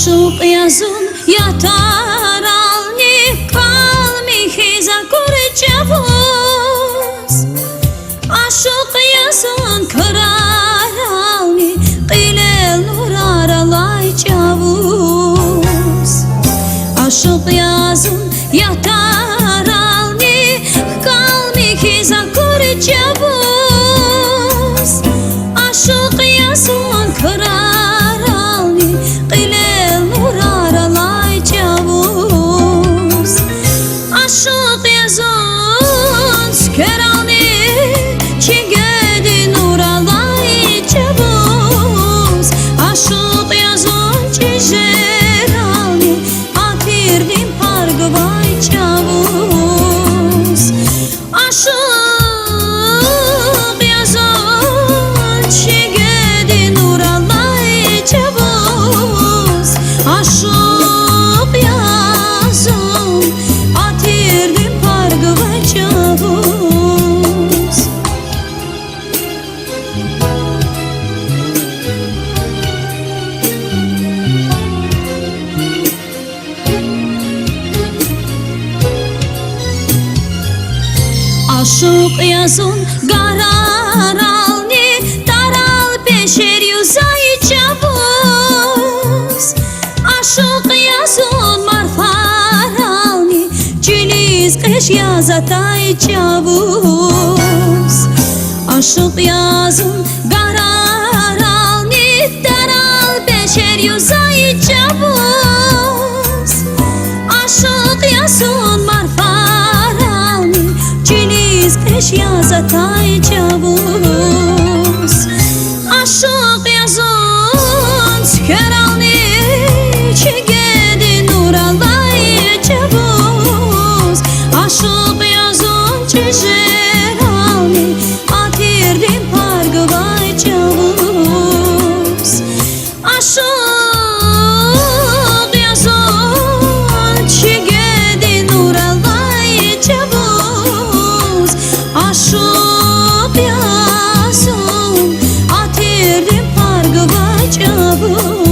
Aşık yazın yatar alni kalmi hiza kurcavuz. Aşık yazın kırar alni qilel nurar alay çavuz. Aşık yazın yatar alni kalmi hiza kurcavuz. Aşık yazın kırar alni qilel nurar alay çavuz. Aşık yazın süker alni çigedi nur alay çavuz. Aşık yazın çijer alni atirdim pargvay çavuz. Aşık yazın çigedi nur alay çavuz. Aşık yazın atirdim pargvay çavuz. Aşık yazın garar alni taral peşer yüzay çavuz. Aşık yazın marfar alni ciliz kış yazatay çavuz. Aşık yazın garar alni taral peşer yüzay çavuz. Aşık yazın marfar alni ciliz kış yazatay çavuz. Aşık yazın süker alni çigedi nur alay çavuz. Aşık yazın çijer alni atirdim pargvay çavuz. Aşık yazın çigedi nur alay çavuz. Aşık yazın atirdim pargvay çavuz.